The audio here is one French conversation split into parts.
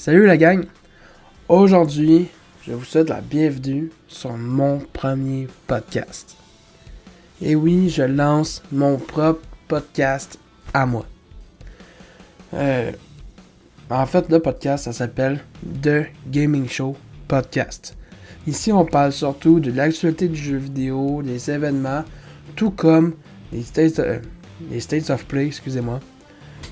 Salut la gang! Aujourd'hui, je vous souhaite la bienvenue sur mon premier podcast. Et oui, je lance mon propre podcast à moi. En fait, le podcast, ça s'appelle The Gaming Show Podcast. Ici, on parle surtout de l'actualité du jeu vidéo, des événements, tout comme les States of Play,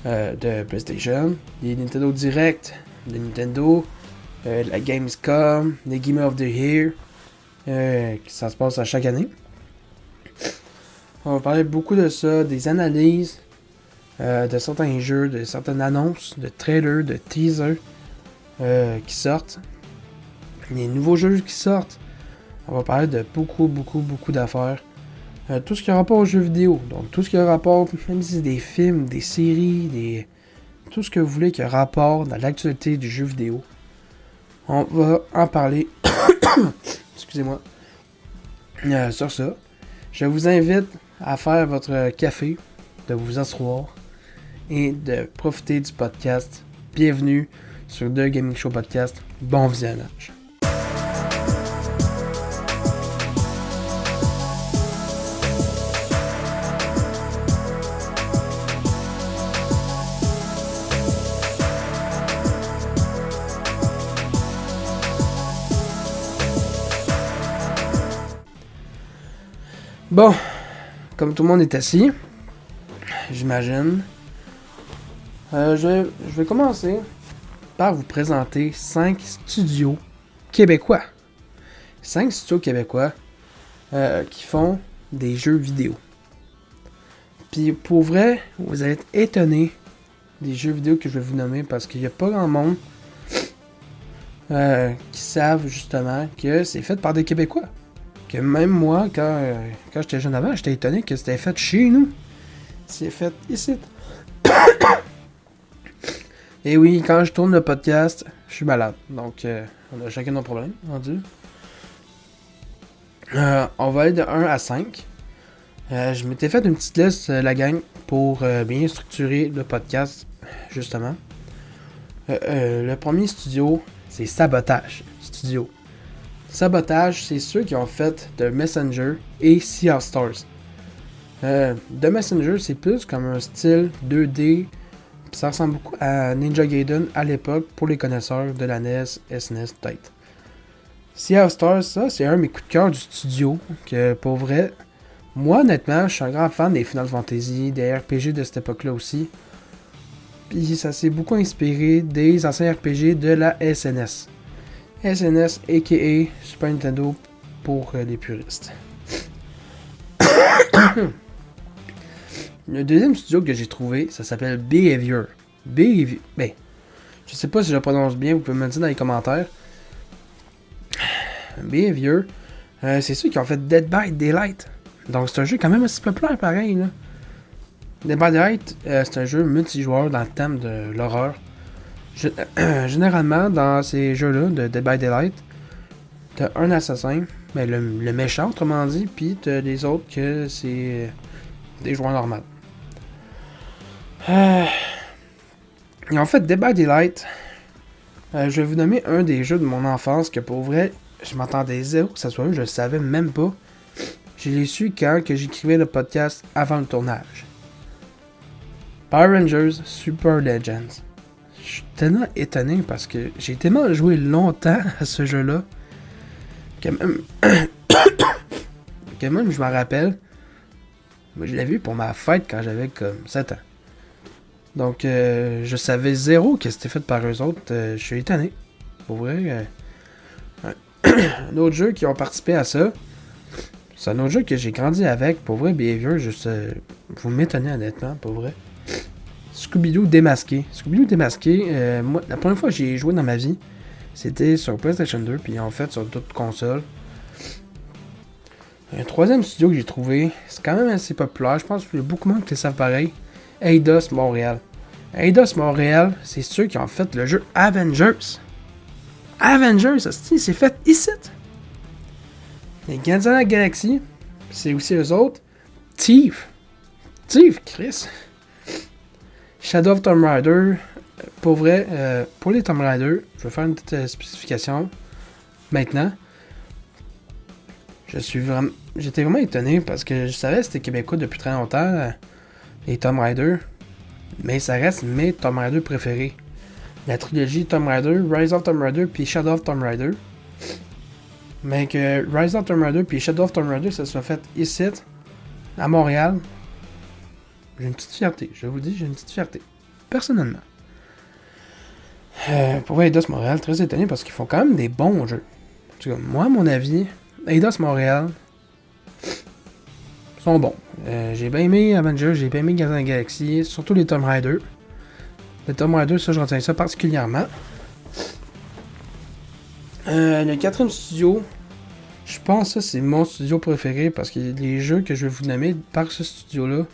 de PlayStation, les Nintendo Direct, de Nintendo, la Gamescom, les Game of the Year, ça se passe à chaque année. On va parler beaucoup de ça, des analyses de certains jeux, de certaines annonces, de trailers, de teasers qui sortent, les nouveaux jeux qui sortent. On va parler de beaucoup d'affaires. Tout ce qui a rapport aux jeux vidéo, donc tout ce qui a rapport, même si c'est des films, des séries, tout ce que vous voulez qui a rapport dans l'actualité du jeu vidéo, on va en parler. Excusez-moi. Sur ça, je vous invite à faire votre café, de vous asseoir et de profiter du podcast. Bienvenue sur The Gaming Show Podcast. Bon visionnage. Bon, comme tout le monde est assis, j'imagine, je vais commencer par vous présenter 5 studios québécois. 5 studios québécois qui font des jeux vidéo. Puis pour vrai, vous allez être étonnés des jeux vidéo que je vais vous nommer parce qu'il n'y a pas grand monde qui savent justement que c'est fait par des Québécois. Que même moi, quand j'étais jeune avant, j'étais étonné que c'était fait chez nous. C'est fait ici. Et oui, quand je tourne le podcast, je suis malade. Donc, on a chacun nos problèmes, rendu. On va aller de 1 à 5. Je m'étais fait une petite liste, la gang, pour bien structurer le podcast, justement. Le premier studio, c'est Sabotage Studio. Sabotage, c'est ceux qui ont fait The Messenger et Sea of Stars. The Messenger, c'est plus comme un style 2D. Ça ressemble beaucoup à Ninja Gaiden à l'époque, pour les connaisseurs de la NES, SNES, peut-être. Sea of Stars, ça, c'est un de mes coups de cœur du studio. Que pour vrai, moi, honnêtement, je suis un grand fan des Final Fantasy, des RPG de cette époque-là aussi. Puis ça s'est beaucoup inspiré des anciens RPG de la SNES. SNES, a.k.a. Super Nintendo pour les puristes. Le deuxième studio que j'ai trouvé, ça s'appelle Behavior. Je sais pas si je le prononce bien, vous pouvez me le dire dans les commentaires. Behavior, c'est ceux qui ont fait Dead by Daylight. Donc c'est un jeu quand même assez populaire pareil, là. Dead by Daylight, c'est un jeu multijoueur dans le thème de l'horreur. Généralement, dans ces jeux-là de Dead by Daylight, t'as un assassin, le méchant, autrement dit, puis t'as les autres que c'est des joueurs normaux. Et en fait, Dead by Daylight, je vais vous nommer un des jeux de mon enfance que pour vrai, je m'attendais zéro que ça soit un, je le savais même pas. Je l'ai su quand que j'écrivais le podcast avant le tournage. Power Rangers Super Legends. Je suis tellement étonné parce que j'ai tellement joué longtemps à ce jeu-là que même je m'en rappelle. Moi, je l'ai vu pour ma fête quand j'avais comme 7 ans. Donc, je savais zéro que c'était fait par eux autres. Je suis étonné. Pour vrai. Un autre jeu qui ont participé à ça. C'est un autre jeu que j'ai grandi avec. Pour vrai, Behavior, vous m'étonnez honnêtement, pour vrai. Scooby-Doo Démasqué. Scooby-Doo Démasqué, moi, la première fois que j'ai joué dans ma vie, c'était sur PlayStation 2, puis en fait sur d'autres consoles. Un troisième studio que j'ai trouvé, c'est quand même assez populaire, je pense qu'il y a beaucoup de monde qui le savent pareil. Eidos Montréal. Eidos Montréal, c'est ceux qui ont fait le jeu Avengers. Avengers, c'est fait ici. Les Guardians de la Galaxie, c'est aussi eux autres. Thief, Chris. Shadow of Tomb Raider, pour vrai, pour les Tomb Raider, je vais faire une petite spécification maintenant. J'étais vraiment étonné parce que je savais que c'était québécois depuis très longtemps, les Tomb Raider, mais ça reste mes Tomb Raider préférés. La trilogie Tomb Raider, Rise of Tomb Raider puis Shadow of Tomb Raider. Mais que Rise of Tomb Raider puis Shadow of Tomb Raider ça soit fait ici, à Montréal, j'ai une petite fierté. Je vous le dis, j'ai une petite fierté. Personnellement. Pour Eidos Montréal, très étonné parce qu'ils font quand même des bons jeux. En tout cas, moi, à mon avis, Eidos Montréal sont bons. J'ai bien aimé Avengers, j'ai bien aimé Guardians of the Galaxy, surtout les Tomb Raider. Les Tomb Raider, ça, je retiens ça particulièrement. Le quatrième studio, je pense que ça, c'est mon studio préféré parce que les jeux que je vais vous nommer par ce studio-là,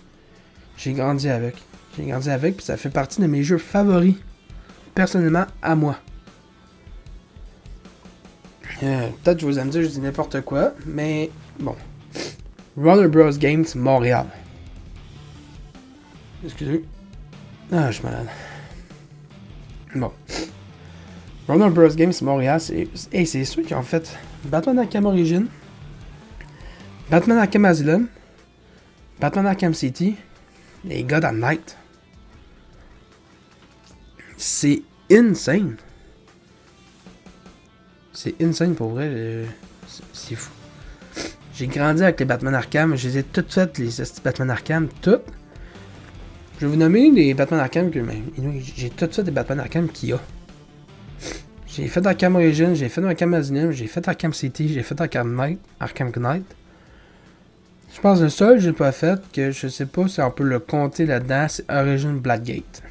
j'ai grandi avec. J'ai grandi avec, puis ça fait partie de mes jeux favoris, personnellement, à moi. Peut-être que vous allez me dire que je dis n'importe quoi, mais bon. Warner Bros. Games Montréal. Excusez. Ah, je suis malade. Bon. Warner Bros. Games Montréal, c'est ceux qui ont fait Batman Arkham Origins, Batman Arkham Asylum, Batman Arkham City et Gotham Knight. C'est insane. C'est insane pour vrai. C'est fou. J'ai grandi avec les Batman Arkham. Je les ai toutes faites, les Batman Arkham, toutes. Je vais vous nommer les Batman Arkham que j'ai toutes fait des Batman Arkham qu'il y a. J'ai fait Arkham Origins, j'ai fait Arkham Asylum, j'ai fait Arkham City, j'ai fait Arkham Knight. Je pense que le seul que j'ai pas fait, que je sais pas si on peut le compter là-dedans, c'est Origin Blackgate.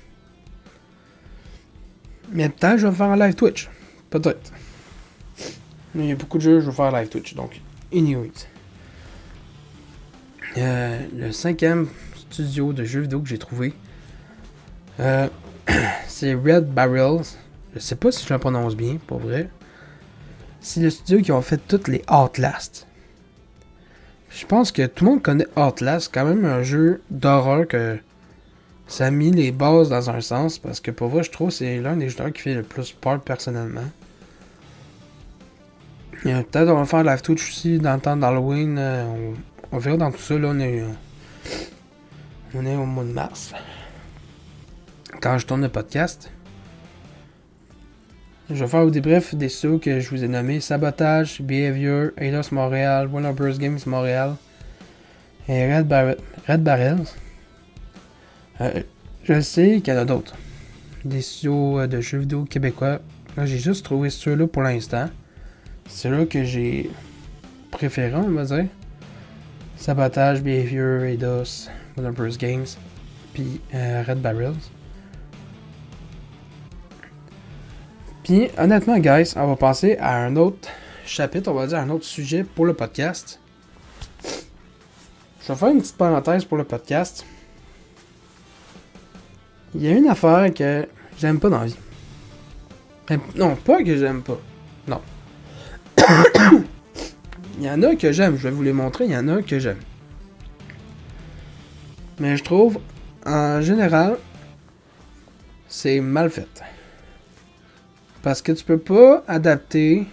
Mais peut-être je vais faire un live Twitch. Peut-être. Mais il y a beaucoup de jeux que je vais faire live Twitch, donc anyways. Le cinquième studio de jeux vidéo que j'ai trouvé, c'est Red Barrels. Je sais pas si je le prononce bien, pour vrai. C'est le studio qui ont fait toutes les Outlast. Je pense que tout le monde connaît Outlast. C'est quand même un jeu d'horreur que ça a mis les bases dans un sens. Parce que pour vrai, je trouve que c'est l'un des jeux qui fait le plus peur personnellement. Peut-être on va faire live Twitch aussi dans le temps d'Halloween. On verra dans tout ça. Là, on est au mois de mars. Quand je tourne le podcast. Je vais faire au débrief des studios que je vous ai nommés. Sabotage, Behavior, Eidos Montréal, Warner Bros. Games Montréal et Red Barrels. Je sais qu'il y en a d'autres. Des studios de jeux vidéo québécois. Là, j'ai juste trouvé ceux-là pour l'instant. C'est là que j'ai préféré, on va dire. Sabotage, Behavior, Eidos, Warner Bros. Games, puis Red Barrels. Puis, honnêtement, guys, on va passer à un autre chapitre, on va dire un autre sujet pour le podcast. Je vais faire une petite parenthèse pour le podcast. Il y a une affaire que j'aime pas dans la vie. Non, pas que j'aime pas. Non. Il y en a que j'aime, je vais vous les montrer, il y en a que j'aime. Mais je trouve, en général, c'est mal fait. Parce que tu peux pas adapter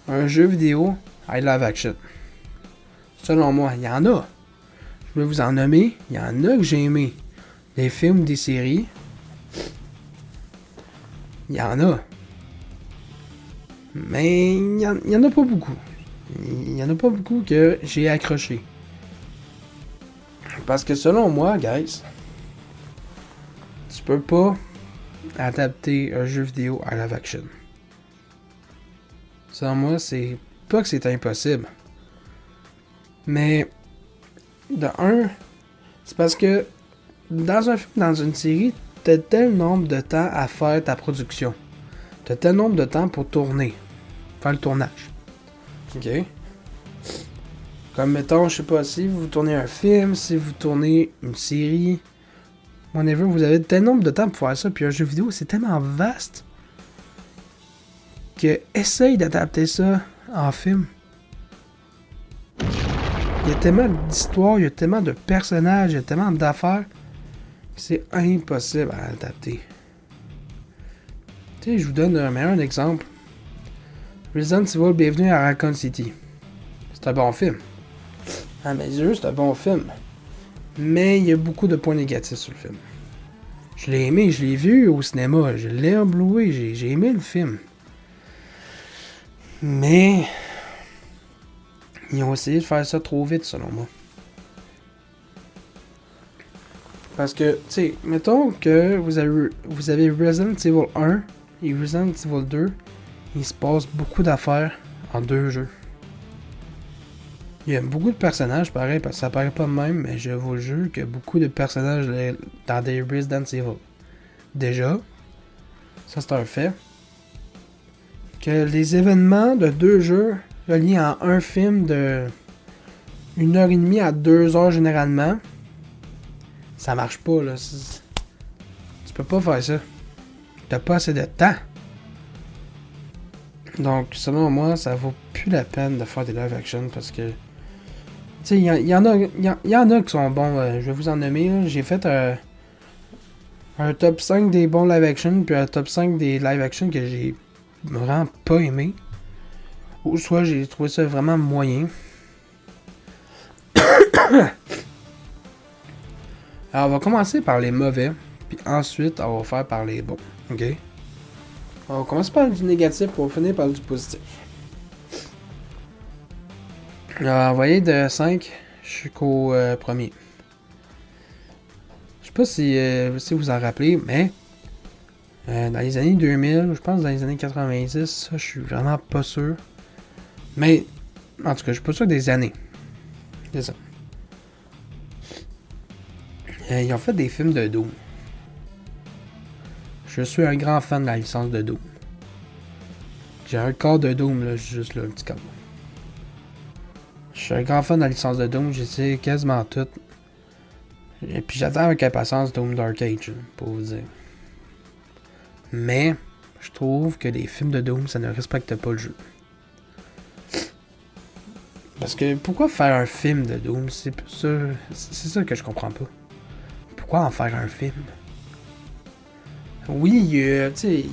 un jeu vidéo à live action. Selon moi, il y en a. Je vais vous en nommer. Il y en a que j'ai aimé. Des films, des séries. Il y en a. Mais il y en a pas beaucoup. Il y en a pas beaucoup que j'ai accroché. Parce que selon moi, guys, tu peux pas adapter un jeu vidéo à live action. Selon moi, c'est pas que c'est impossible. Mais, de un, c'est parce que dans un film, dans une série, t'as tel nombre de temps à faire ta production. T'as tel nombre de temps pour tourner. Faire le tournage. Ok? Comme mettons, je sais pas, si vous tournez un film, si vous tournez une série, whatever, vous avez tel nombre de temps pour faire ça, puis un jeu vidéo, c'est tellement vaste que essaye d'adapter ça en film. Il y a tellement d'histoires, il y a tellement de personnages, il y a tellement d'affaires que c'est impossible à adapter. Tu sais, je vous donne un meilleur exemple. Resident Evil, Bienvenue à Raccoon City. C'est un bon film. À mes yeux, c'est un bon film. Mais il y a beaucoup de points négatifs sur le film. Je l'ai aimé, je l'ai vu au cinéma, je l'ai en Blu-ray, j'ai aimé le film. Mais ils ont essayé de faire ça trop vite, selon moi. Parce que, tu sais, mettons que vous avez Resident Evil 1 et Resident Evil 2, il se passe beaucoup d'affaires en 2 jeux. Il y a beaucoup de personnages, pareil, parce que ça paraît pas de même, mais je vous jure qu'il y a beaucoup de personnages dans des Resident Evil. Déjà, ça c'est un fait, que les événements de 2 jeux reliés en un film de 1h30 à 2h généralement, ça marche pas, là. Tu peux pas faire ça. T'as pas assez de temps. Donc, selon moi, ça vaut plus la peine de faire des live action parce que... Tu sais, il y en a qui sont bons. Je vais vous en nommer. Là. J'ai fait un top 5 des bons live action, puis un top 5 des live action que j'ai vraiment pas aimé. Ou soit j'ai trouvé ça vraiment moyen. Alors, on va commencer par les mauvais, puis ensuite, on va faire par les bons. Ok? On va commencer par du négatif pour finir par du positif. Alors, vous voyez, de 5 jusqu'au premier. Je sais pas si vous en rappelez, mais dans les années 2000, je pense dans les années 90, ça, je suis vraiment pas sûr. Mais, en tout cas, je suis pas sûr des années. C'est ça. Ils ont fait des films de Doom. Je suis un grand fan de la licence de Doom. J'ai un corps de Doom, là, juste là, un petit cadre. Je suis un grand fan de la licence de Doom, j'essaie quasiment tout. Et puis j'attends avec impatience Doom Dark Age, pour vous dire. Mais, je trouve que les films de Doom, ça ne respecte pas le jeu. Parce que, pourquoi faire un film de Doom? C'est ça que je comprends pas. Pourquoi en faire un film? Oui, il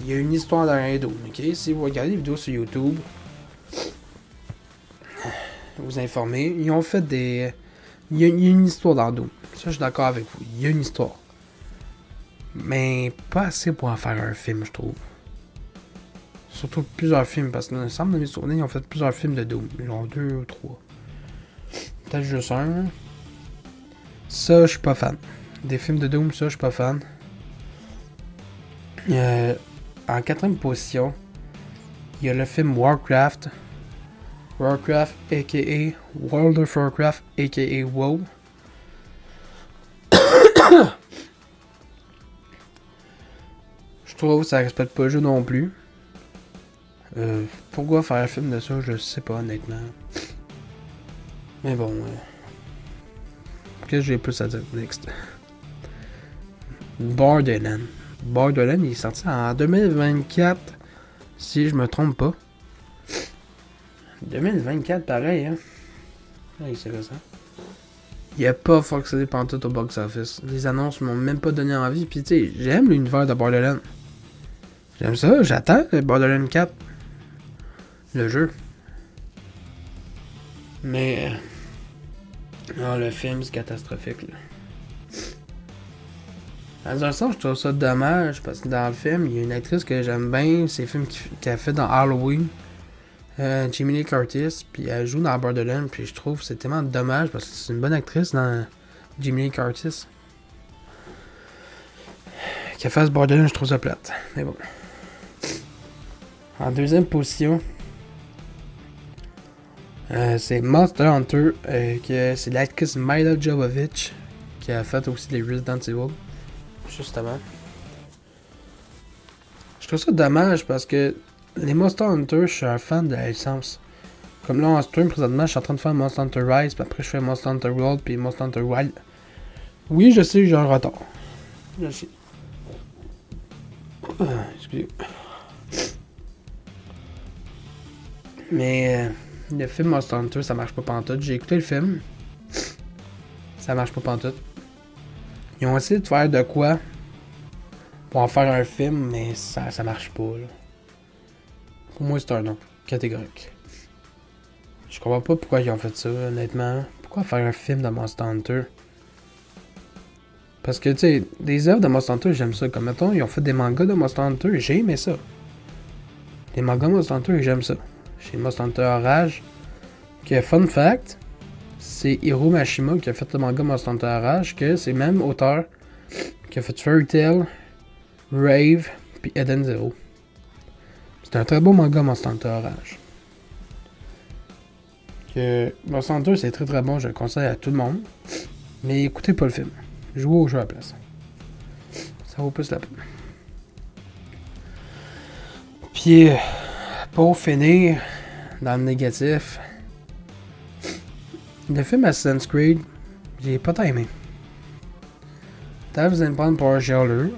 y a une histoire derrière Doom, ok? Si vous regardez les vidéos sur YouTube, vous informez, ils ont fait des... Il y a une histoire dans Doom. Ça, je suis d'accord avec vous. Il y a une histoire. Mais pas assez pour en faire un film, je trouve. Surtout plusieurs films, parce que dans l'ensemble de mes souvenirs, ils ont fait plusieurs films de Doom. Ils ont 2 ou 3. Peut-être juste un. Ça, je suis pas fan. Des films de Doom, ça, je suis pas fan. En 4ème position, il y a le film Warcraft. Warcraft, a.k.a. World of Warcraft, a.k.a. WoW. Je trouve que ça respecte pas le jeu non plus. Pourquoi faire un film de ça, je sais pas honnêtement. Mais bon. Qu'est-ce que j'ai plus à dire? Next. Borderlands. Borderlands, il est sorti en 2024. Si je me trompe pas. 2024, pareil, hein. Oui, c'est récent. Il a pas fonctionné pantoute au box-office. Les annonces m'ont même pas donné envie. Puis, tu sais, j'aime l'univers de Borderlands. J'aime ça, j'attends Borderlands 4. Le jeu. Mais... non, le film, c'est catastrophique, là. Dans un sens, je trouve ça dommage, parce que dans le film, il y a une actrice que j'aime bien, c'est le film qu'elle a fait dans Halloween. Jamie Lee Curtis, puis elle joue dans Borderlands, puis je trouve que c'est tellement dommage, parce que c'est une bonne actrice dans Jamie Lee Curtis. Qu'elle fasse Borderlands, je trouve ça plate. Mais bon. En 2ème position, c'est Monster Hunter, c'est l'actrice Mila Jovovich, qui a fait aussi les Resident Evil. Justement. Je trouve ça dommage parce que les Monster Hunter, je suis un fan de la licence. Comme là en stream présentement, je suis en train de faire Monster Hunter Rise, puis après je fais Monster Hunter World, puis Monster Hunter Wild. Oui, je sais, j'ai un retard. Je sais. Excusez. Mais le film Monster Hunter, ça marche pas pantoute. J'ai écouté le film. Ça marche pas pantoute. Ils ont essayé de faire de quoi pour en faire un film, mais ça marche pas, là. Pour moi, c'est un non. Catégorique. Je comprends pas pourquoi ils ont fait ça, honnêtement. Pourquoi faire un film de Monster Hunter? Parce que, tu sais, des œuvres de Monster Hunter, j'aime ça. Comme, mettons, ils ont fait des mangas de Monster Hunter, j'ai aimé ça. Les mangas de Monster Hunter, j'aime ça. Chez Monster Hunter Rage, que, fun fact, c'est Hiro Mashima qui a fait le manga Monster Hunter Rage, que c'est le même auteur qui a fait Fairy Tail, Rave, puis Eden Zero. C'est un très beau manga Monster Hunter Rage. Que Monster Hunter, c'est très très bon, je le conseille à tout le monde. Mais écoutez pas le film. Jouez au jeu à la place. Ça vaut plus la peine. Puis, pour finir, dans le négatif, le film Assassin's Creed, j'ai pas tant aimé. Peut-être vous allez me prendre pour un chialeur,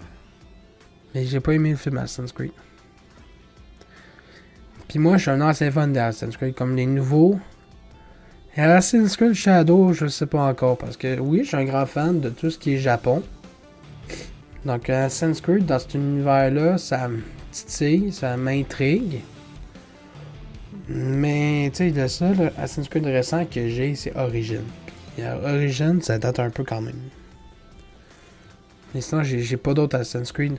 mais j'ai pas aimé le film Assassin's Creed. Puis moi, je suis un ancien fan d'Assassin's Creed, comme les nouveaux. Et Assassin's Creed Shadow, je sais pas encore, parce que oui, je suis un grand fan de tout ce qui est Japon. Donc Assassin's Creed, dans cet univers-là, ça me titille, ça m'intrigue. Mais, tu sais, de ça, le Assassin's Creed récent que j'ai, c'est Origin. Puis Origin, ça date un peu quand même. Mais sinon, j'ai pas d'autres Assassin's Creed.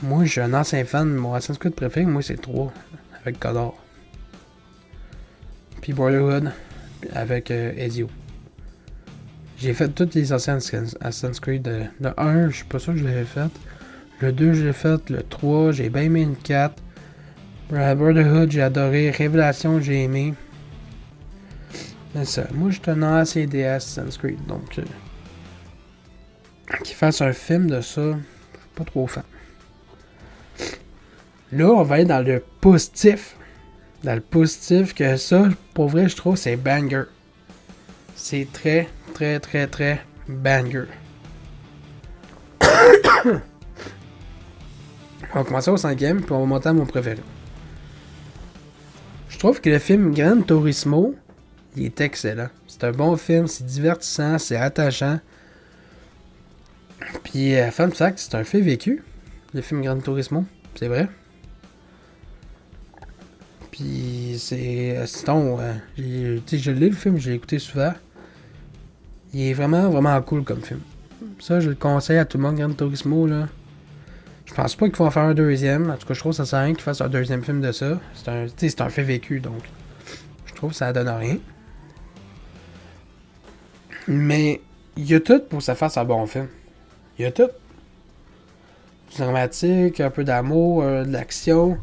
Moi, je suis un ancien fan, mon Assassin's Creed préféré, moi, c'est le 3, avec Connor. Puis Brotherhood, avec Ezio. J'ai fait toutes les anciennes Assassin's Creed. Le 1, je suis pas sûr que je l'avais fait. Le 2, je l'ai fait. Le 3, j'ai bien aimé le 4. Brotherhood, j'ai adoré. Révélation, j'ai aimé. C'est ça. Moi, je suis un ancien des Assassin's Creed. Donc, qu'ils fassent un film de ça, je suis pas trop fan. Là, on va aller dans le positif. Dans le positif, que ça, pour vrai, je trouve, c'est banger. C'est très, très, très, très banger. On va commencer au 5e, puis on va monter à mon préféré. Je trouve que le film Gran Turismo, il est excellent. C'est un bon film, c'est divertissant, c'est attachant. Puis, fun fact, c'est un fait vécu, le film Gran Turismo, c'est vrai. Puis c'est... sinon, je l'ai le film, je l'ai écouté souvent. Il est vraiment, vraiment cool comme film. Ça, je le conseille à tout le monde, Gran Turismo, là. Je pense pas qu'il faut en faire un deuxième. En tout cas, je trouve que ça sert à rien qu'il fasse un deuxième film de ça. C'est un fait vécu, donc... Je trouve que ça donne rien. Mais, il y a tout pour que ça fasse un bon film. Il y a tout. Du dramatique, un peu d'amour, de l'action...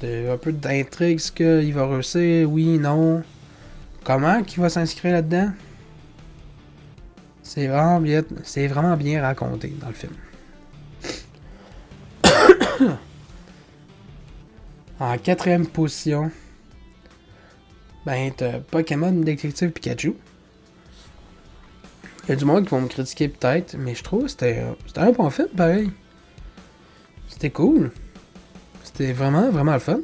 un peu d'intrigue, ce qu'il va réussir, oui, non. Comment qu'il va s'inscrire là-dedans? C'est vraiment bien raconté dans le film. En 4e position, ben t'as Pokémon Détective Pikachu. Il y a du monde qui vont me critiquer peut-être, mais je trouve que c'était un bon film pareil. C'était cool. C'était vraiment, vraiment le fun.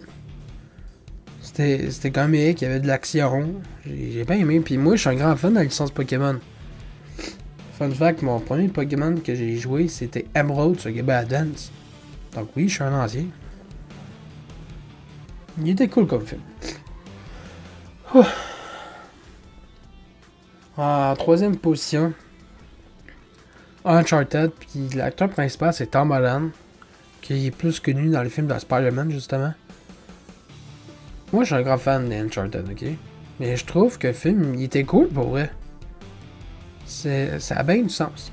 C'était comique, il y avait de l'action. J'ai bien aimé. Puis moi, je suis un grand fan de la licence Pokémon. Fun fact, mon premier Pokémon que j'ai joué, c'était Emerald sur Game Boy Advance. Donc oui, je suis un ancien. Il était cool comme film. En 3e position, Uncharted. Puis l'acteur principal, c'est Tom Holland, qui est plus connu dans les films de Spider-Man, justement. Moi, je suis un grand fan d'Uncharted, ok? Mais je trouve que le film, il était cool, pour vrai. Ça a bien du sens.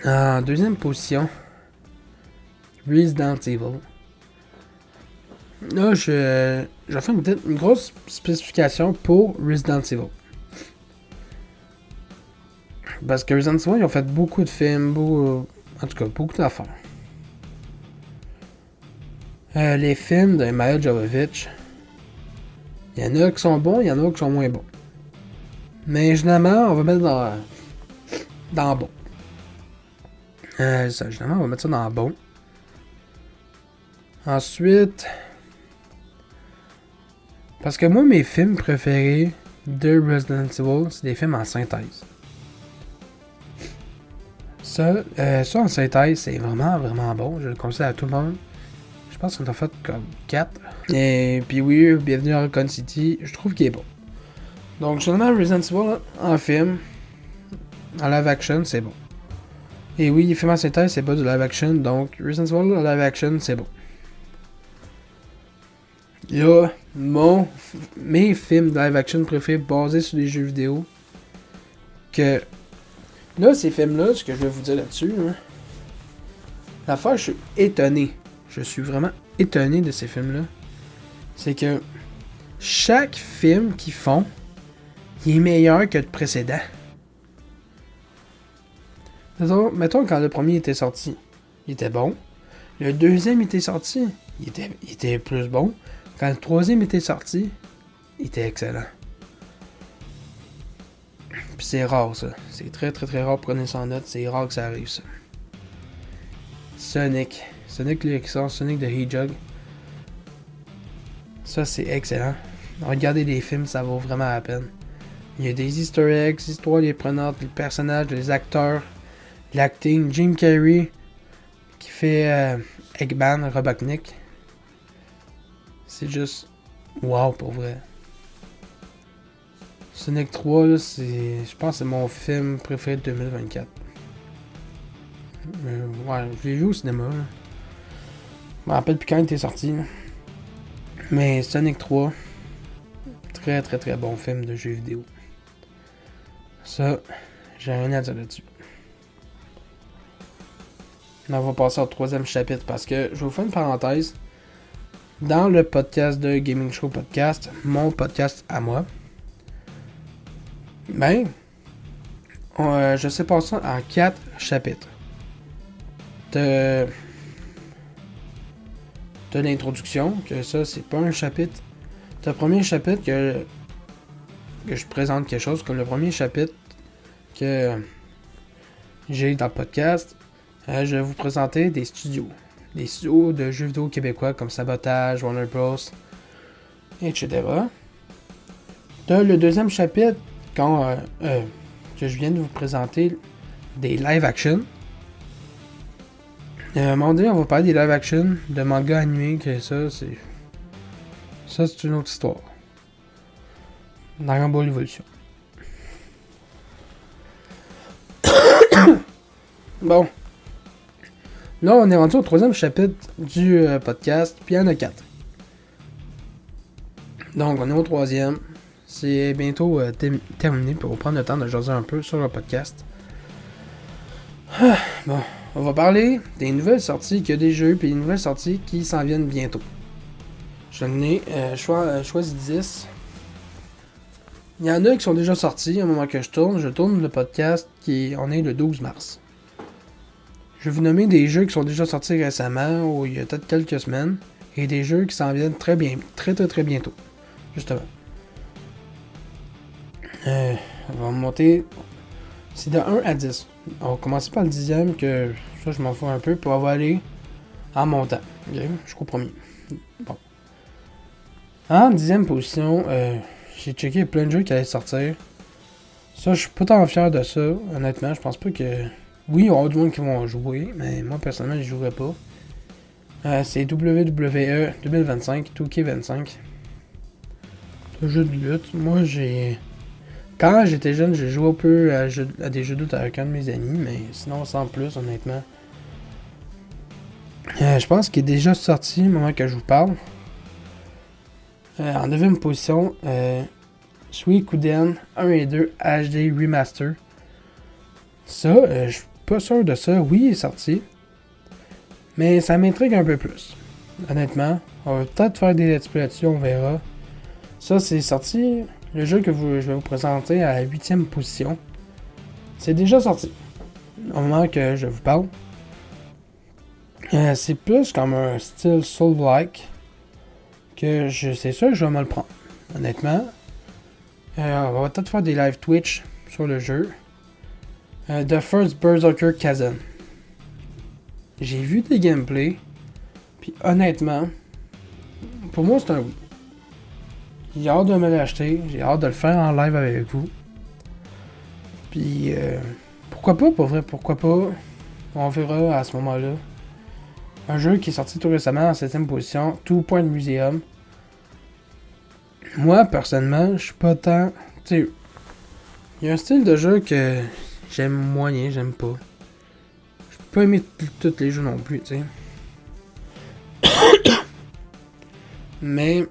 En 2e position, Resident Evil. Là, je vais faire une grosse spécification pour Resident Evil. Parce que Resident Evil, ils ont fait beaucoup de films, en tout cas, beaucoup d'affaires. Les films de Milla Jovovich, il y en a qui sont bons, il y en a qui sont moins bons. Mais généralement, on va mettre dans bon. Généralement, on va mettre ça dans bon. Ensuite, parce que moi, mes films préférés de Resident Evil, c'est des films en synthèse. Ça en synthèse, c'est vraiment, vraiment bon. Je le conseille à tout le monde. Je pense qu'on a fait comme 4. Et puis oui, bienvenue à Raccoon City. Je trouve qu'il est bon. Donc, généralement, Resident Evil en film, en live action, c'est bon. Et oui, les films en synthèse, c'est pas du live action. Donc, Resident Evil en live action, c'est bon. Là, mes films de live action préférés basés sur des jeux vidéo. Que. Là, ces films-là, ce que je vais vous dire là-dessus, hein, l'affaire, je suis étonné. Je suis vraiment étonné de ces films-là. C'est que chaque film qu'ils font, il est meilleur que le précédent. Mettons quand le premier était sorti, il était bon. Le deuxième était sorti, il était plus bon. Quand le troisième était sorti, il était excellent. Puis c'est rare ça. C'est très très très rare, prenez ça en note, c'est rare que ça arrive ça. Sonic Sonic the Hedgehog. Ça c'est excellent. Regardez les films, ça vaut vraiment la peine. Il y a des easter eggs, histoires les prenantes, les personnages, les acteurs, l'acting, Jim Carrey qui fait Eggman, Robotnik. C'est juste wow pour vrai. Sonic 3, là, je pense que c'est mon film préféré de 2024. Ouais, je l'ai vu au cinéma. Là. Je me rappelle plus quand il était sorti. Là. Mais Sonic 3, très très très bon film de jeux vidéo. Ça, j'ai rien à dire là-dessus. Là, on va passer au troisième chapitre parce que je vais vous faire une parenthèse. Dans le podcast de Gaming Show Podcast, mon podcast à moi, ben, je sais pas ça en 4 chapitres. De l'introduction, que ça, c'est pas un chapitre. Le premier chapitre que je présente quelque chose, comme le premier chapitre que j'ai dans le podcast, je vais vous présenter des studios. Des studios de jeux vidéo québécois comme Sabotage, Warner Bros, etc. Dans le deuxième chapitre, que je viens de vous présenter des live action. À un moment donné, on va parler des live action de manga animé, que ça, c'est une autre histoire. Dragon Ball Evolution. Bon. Là, on est rendu au troisième chapitre du podcast, puis il y en a 4. Donc, on est au troisième. C'est bientôt terminé, pour prendre le temps de jaser un peu sur le podcast. Bon, on va parler des nouvelles sorties, qu'il y a des jeux, puis des nouvelles sorties qui s'en viennent bientôt. J'en ai choisi 10. Il y en a qui sont déjà sortis au moment que je tourne. Je tourne le podcast, on est le 12 mars. Je vais vous nommer des jeux qui sont déjà sortis récemment, ou il y a peut-être quelques semaines, et des jeux qui s'en viennent très bientôt, justement. On va monter, c'est de 1 à 10. On va commencer par le 10e, que ça je m'en fous un peu, pour avoir aller en montant. Okay? Jusqu'au premier. Bon. En 10e position, j'ai checké plein de jeux qui allaient sortir. Ça, je suis pas tant fier de ça, honnêtement. Je pense pas que... Oui, il y aura du monde qui vont jouer, mais moi, personnellement, je jouerai pas. C'est WWE 2025, 2K25. C'est un jeu de lutte. Moi, quand j'étais jeune, j'ai joué un peu à des jeux de lutte avec un de mes amis, mais sinon, sans plus, honnêtement. Je pense qu'il est déjà sorti au moment que je vous parle. En 9e position, Suikoden 1 et 2 HD Remaster. Ça, je suis pas sûr de ça. Oui, il est sorti. Mais ça m'intrigue un peu plus. Honnêtement. On va peut-être faire des let's play là-dessus, on verra. Ça, c'est sorti. Le jeu que je vais vous présenter à la 8e position. C'est déjà sorti. Au moment que je vous parle. C'est plus comme un style Soul-like. Que c'est sûr que je vais me le prendre. Honnêtement. On va peut-être faire des live Twitch sur le jeu. The First Berserker Kazan. J'ai vu des gameplays. Puis honnêtement, pour moi c'est un oui. J'ai hâte de me l'acheter. J'ai hâte de le faire en live avec vous. Puis pourquoi pas, pour vrai, pourquoi pas. On verra à ce moment-là. Un jeu qui est sorti tout récemment en 7ème position, Two Point Museum. Moi, personnellement, je suis pas tant... Tu sais, il y a un style de jeu que j'aime moyen, j'aime pas. Je peux pas aimer tous les jeux non plus, tu sais. Mais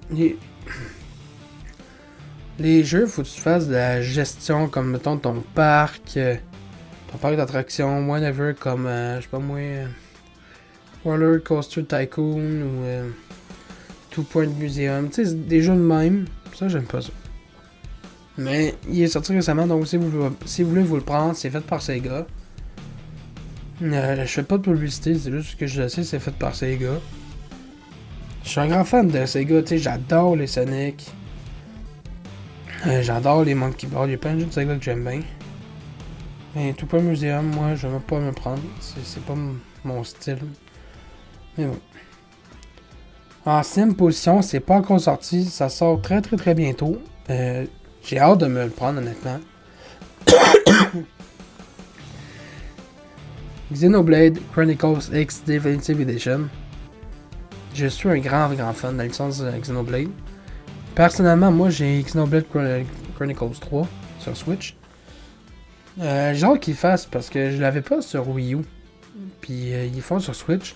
les jeux, faut que tu fasses de la gestion, comme mettons ton parc d'attractions, whatever, comme, je sais pas moi, Roller Coaster Tycoon ou Two Point Museum, tu sais, des jeux de même, ça j'aime pas ça. Mais il est sorti récemment, donc si vous voulez vous le prendre, c'est fait par Sega. Je fais pas de publicité, c'est juste que je sais, c'est fait par Sega. Je suis un grand fan de Sega, tu sais, j'adore les Sonic. J'adore les Monkey Ball, il y a plein de jeux de Sega que j'aime bien. Mais Two Point Museum, moi, je vais pas me prendre, c'est pas mon style. Mais bon. En 6ème position, c'est pas encore sorti, ça sort très très très bientôt. J'ai hâte de me le prendre honnêtement. Xenoblade Chronicles X Definitive Edition. Je suis un grand fan de la licence Xenoblade. Personnellement, moi j'ai Xenoblade Chronicles 3 sur Switch. J'ai hâte qu'ils fassent parce que je l'avais pas sur Wii U. Puis ils font sur Switch.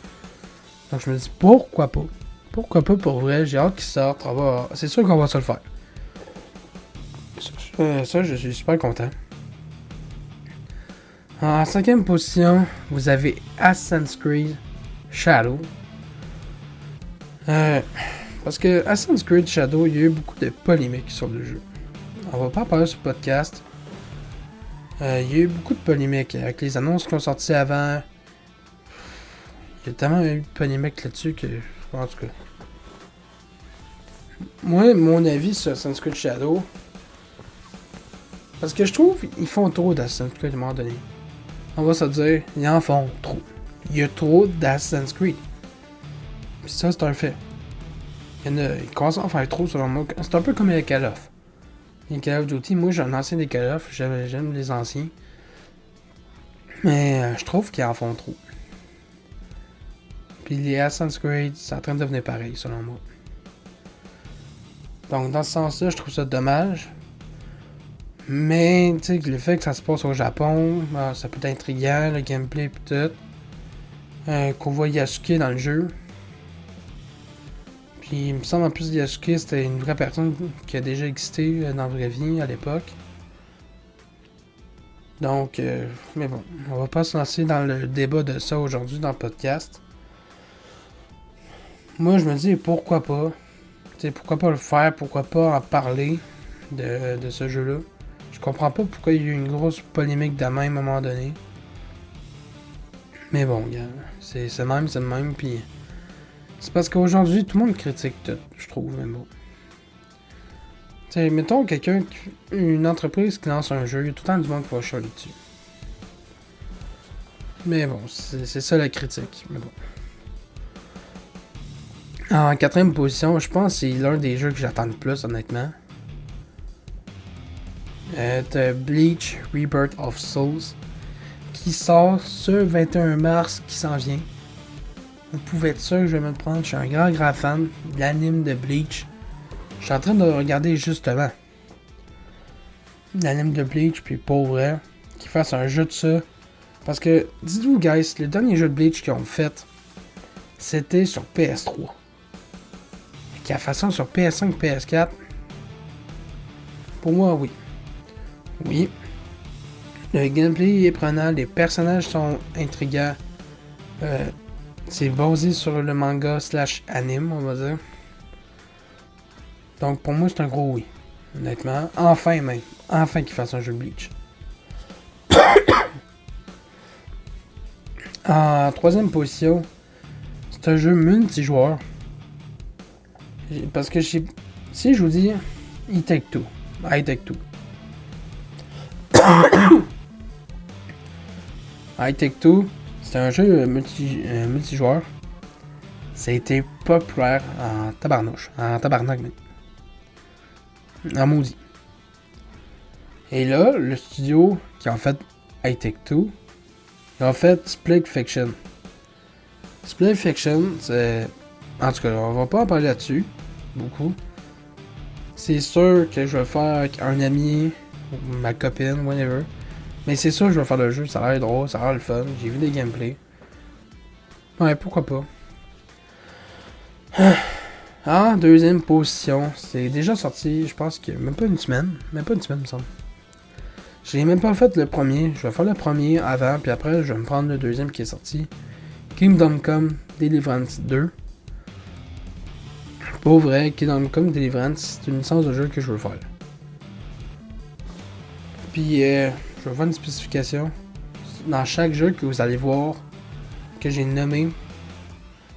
Donc je me dis pourquoi pas. Pourquoi pas pour vrai, j'ai hâte qu'ils sortent. C'est sûr qu'on va se le faire. Ça, je suis super content. En 5ème position, vous avez Assassin's Creed Shadow. Parce que Assassin's Creed Shadow, il y a eu beaucoup de polémiques sur le jeu. On va pas en parler sur le podcast. Il y a eu beaucoup de polémiques avec les annonces qui ont sorti avant. Il y a tellement eu de polémiques là-dessus que, en tout cas. Moi, mon avis sur Assassin's Creed Shadow, parce que je trouve qu'ils font trop d'Assassin's Creed à un moment donné. On va se dire, ils en font trop. Il y a trop d'Assassin's Creed. Puis ça, c'est un fait. Ils commencent à en faire trop selon moi. C'est un peu comme les Call of. Les Call of Duty, moi j'ai un ancien des Call of, j'aime les anciens. Mais je trouve qu'ils en font trop. Puis les Assassin's Creed, c'est en train de devenir pareil selon moi. Donc dans ce sens-là, je trouve ça dommage. Mais tu sais, le fait que ça se passe au Japon, ça peut être intriguant, le gameplay et tout. Qu'on voit Yasuke dans le jeu. Puis il me semble en plus Yasuke c'était une vraie personne qui a déjà existé dans la vraie vie à l'époque. Donc, mais bon, on va pas se lancer dans le débat de ça aujourd'hui dans le podcast. Moi je me dis pourquoi pas. T'sais, pourquoi pas le faire, pourquoi pas en parler de ce jeu-là. Je comprends pas pourquoi il y a eu une grosse polémique de même à un moment donné. Mais bon, c'est le même, puis c'est parce qu'aujourd'hui, tout le monde critique tout, je trouve, mais bon. T'sais, mettons une entreprise qui lance un jeu, il y a tout le temps du monde qui va chialer dessus. Mais bon, c'est ça la critique, mais bon. En 4ème position, je pense que c'est l'un des jeux que j'attends le plus, honnêtement. T'as Bleach Rebirth of Souls qui sort ce 21 mars qui s'en vient. Vous pouvez être sûr que je vais me le prendre. Je suis un grand fan de l'anime de Bleach. Je suis en train de regarder justement l'anime de Bleach, puis pour vrai, qu'ils fassent un jeu de ça. Parce que, dites-vous guys, le dernier jeu de Bleach qu'ils ont fait, c'était sur PS3. Et qu'à façon sur PS5, PS4, pour moi, oui. Oui. Le gameplay est prenant, les personnages sont intrigants. C'est basé sur le manga / anime, on va dire. Donc pour moi, c'est un gros oui. Honnêtement. Enfin même. Enfin qu'ils fassent un jeu de Bleach. En 3ème position, c'est un jeu multijoueur. Parce que si je vous dis I Take Two. I Take Two, c'est un jeu multijoueur. Ça a été populaire en tabarnouche. En tabarnak même. En maudit. Et là, le studio qui a fait I Take Two. En fait, Split Fiction. Split Fiction, c'est... En tout cas, on va pas en parler là-dessus. Beaucoup. C'est sûr que je vais le faire avec un ami, ou ma copine, whatever. Mais c'est sûr que je vais faire le jeu, ça a l'air drôle, ça a l'air le fun. J'ai vu des gameplays. Ouais, pourquoi pas. En deuxième position, c'est déjà sorti, je pense que même pas une semaine. Même pas une semaine, il me semble. J'ai même pas fait le premier. Je vais faire le premier avant, puis après, je vais me prendre le deuxième qui est sorti. Kingdom Come Deliverance 2. Pour vrai, Kingdom Come Deliverance, c'est une licence de jeu que je veux faire. Puis, je vais faire une spécification. Dans chaque jeu que vous allez voir, que j'ai nommé,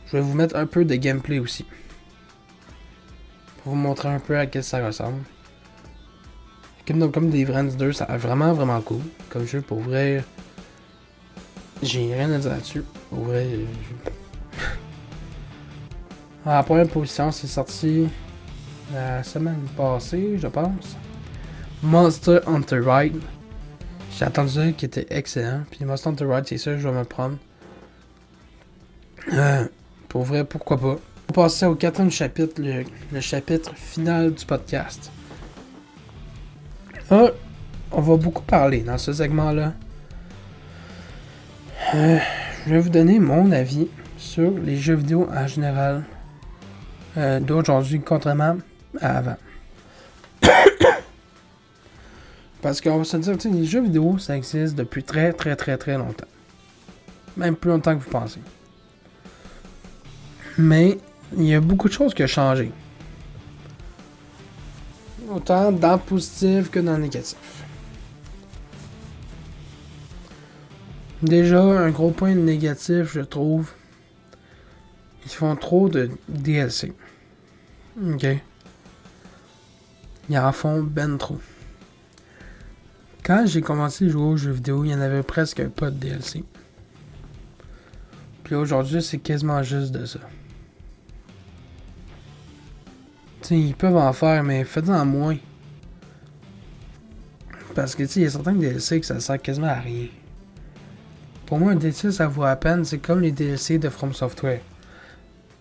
je vais vous mettre un peu de gameplay aussi. Pour vous montrer un peu à quel ça ressemble. Kingdom Come Deliverance 2, ça a vraiment vraiment cool. Comme jeu, pour vrai, j'ai rien à dire là-dessus. Pour vrai, en première position, c'est sorti la semaine passée, je pense. Monster Hunter Ride. J'ai attendu ça qui était excellent. Puis Monster Hunter Ride, c'est ça que je vais me prendre. Pour vrai, pourquoi pas. On va passer au quatrième chapitre, le chapitre final du podcast. On va beaucoup parler dans ce segment-là. Je vais vous donner mon avis sur les jeux vidéo en général d'aujourd'hui, contrairement à avant. Parce qu'on va se dire, tu sais, les jeux vidéo, ça existe depuis très très très très longtemps. Même plus longtemps que vous pensez. Mais il y a beaucoup de choses qui ont changé. Autant dans le positif que dans le négatif. Déjà, un gros point négatif, je trouve, ils font trop de DLC. Ok. Ils en font ben trop. Quand j'ai commencé à jouer aux jeux vidéo, il n'y en avait presque pas de DLC. Puis aujourd'hui, c'est quasiment juste de ça. T'sais, ils peuvent en faire, mais faites-en moins. Parce que, il y a certains DLC que ça sert quasiment à rien. Pour moi, un DLC, ça vaut à peine. C'est comme les DLC de From Software.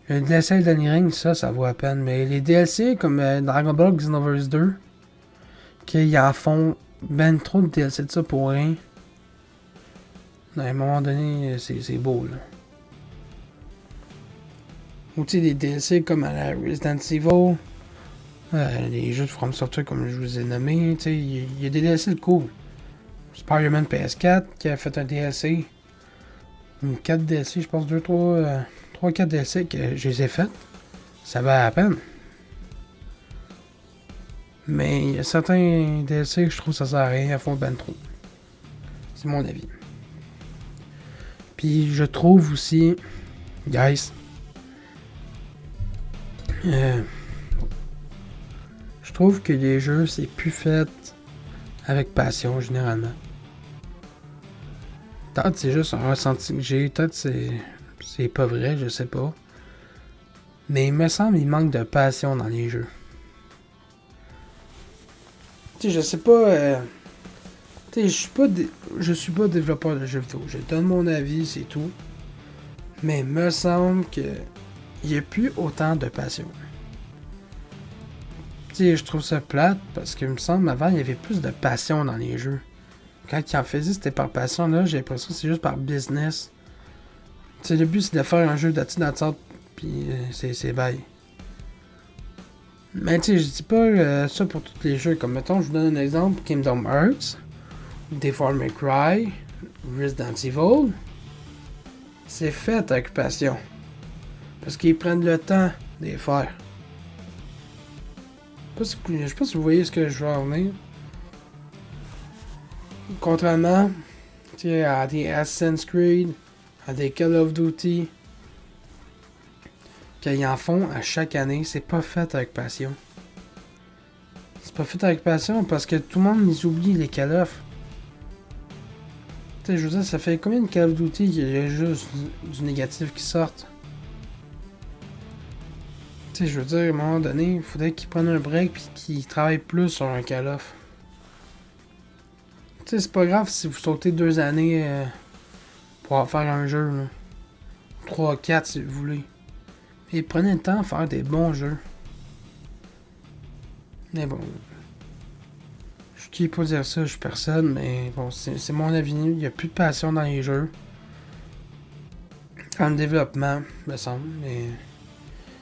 Le DLC d'Elden Ring, ça vaut à peine. Mais les DLC comme Dragon Ball Xenoverse 2, qu'ils en font ben trop de DLC de ça pour rien. À un moment donné, c'est beau, là. Ou tu sais, des DLC comme à la Resident Evil, les jeux de From Software comme je vous ai nommé, tu sais, il y a des DLC de cool. Spider-Man PS4 qui a fait un DLC. 4 DLC, je pense 3-4 DLC que je les ai fait. Ça va à peine. Mais il y a certains DLC que je trouve que ça sert à rien, à fond ben trop. C'est mon avis. Puis je trouve aussi, guys, je trouve que les jeux c'est plus fait avec passion généralement. Peut-être c'est juste un ressenti que j'ai, peut-être c'est pas vrai, je sais pas. Mais il me semble qu'il manque de passion dans les jeux. Tu sais, je sais pas. Tu sais, je suis pas développeur de jeux vidéo. Je donne mon avis, c'est tout. Mais il me semble que il n'y a plus autant de passion. Tu sais, je trouve ça plate parce que il me semble avant il y avait plus de passion dans les jeux. Quand ils en faisaient, c'était par passion. Là, j'ai l'impression que c'est juste par business. Tu sais, le but c'est de faire un jeu d'attente, puis c'est bye. Mais tu sais, je dis pas ça pour tous les jeux. Comme mettons, je vous donne un exemple, Kingdom Hearts, Devil May Cry, Resident Evil. C'est fait avec passion. Parce qu'ils prennent le temps de les faire. Je sais pas si vous voyez ce que je veux en venir. Contrairement à des Assassin's Creed, à des Call of Duty, qu'ils en font à chaque année, c'est pas fait avec passion. C'est pas fait avec passion parce que tout le monde les oublie les Call of. Tu sais, je veux dire, ça fait combien de Call of Duty qu'il y a juste du négatif qui sortent? Tu sais, je veux dire, à un moment donné, il faudrait qu'ils prennent un break puis qu'ils travaillent plus sur un Call of. Tu sais, c'est pas grave si vous sautez 2 années pour en faire un jeu, là. 3, 4 si vous voulez. Et prenez le temps de faire des bons jeux. Mais bon. Je qui pas dire ça, je suis personne, mais bon, c'est mon avis. Il n'y a plus de passion dans les jeux. En développement, me semble. Mais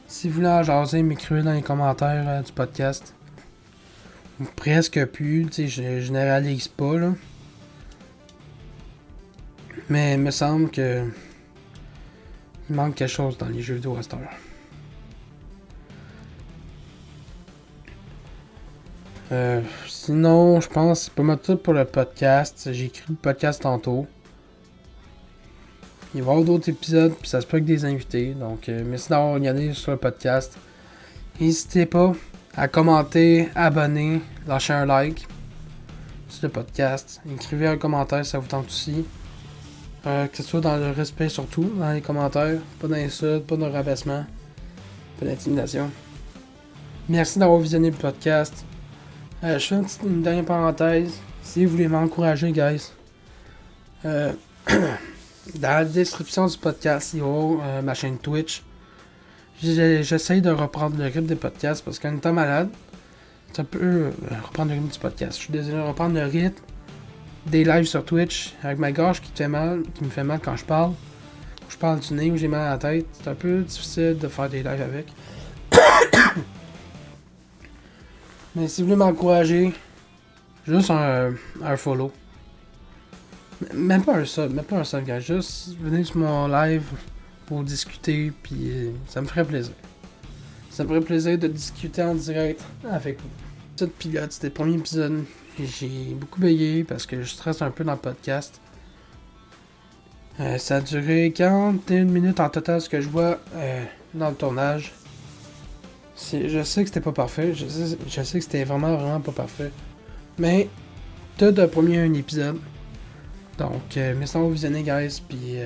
si vous voulez en jaser, m'écrivez dans les commentaires du podcast. Ou presque plus, tu sais, je généralise pas, là. Mais il me semble que il manque quelque chose dans les jeux vidéo à cette heure. Sinon, je pense que c'est pas mal tout pour le podcast. J'ai écrit le podcast tantôt. Il va y avoir d'autres épisodes, puis ça se peut avec des invités. Donc, merci d'avoir regardé sur le podcast. N'hésitez pas à commenter, abonner, lâcher un like sur le podcast. Écrivez un commentaire si ça vous tente aussi. Que ce soit dans le respect surtout, dans les commentaires. Pas d'insultes, pas de rabaissement, pas d'intimidation. Merci d'avoir visionné le podcast. Je fais une dernière parenthèse. Si vous voulez m'encourager, guys, dans la description du podcast, il y aura ma chaîne Twitch. J'essaye de reprendre le rythme des podcasts parce qu'en étant malade, ça peut reprendre le rythme du podcast. Je suis désolé, reprendre le rythme des lives sur Twitch avec ma gorge qui me fait mal quand je parle. Je parle du nez ou j'ai mal à la tête. C'est un peu difficile de faire des lives avec. Mais si vous voulez m'encourager, juste un follow. Même pas un sub, gars. Juste venez sur mon live pour discuter, puis ça me ferait plaisir. Ça me ferait plaisir de discuter en direct avec vous. Cette pilote, c'était le premier épisode. J'ai beaucoup bégayé parce que je stresse un peu dans le podcast. Ça a duré 41 minutes en total ce que je vois dans le tournage. Je sais que c'était pas parfait. Je sais que c'était vraiment pas parfait. Mais tout d'un premier un épisode. Donc, merci d'avoir visionné, guys. Puis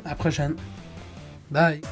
à la prochaine. Bye!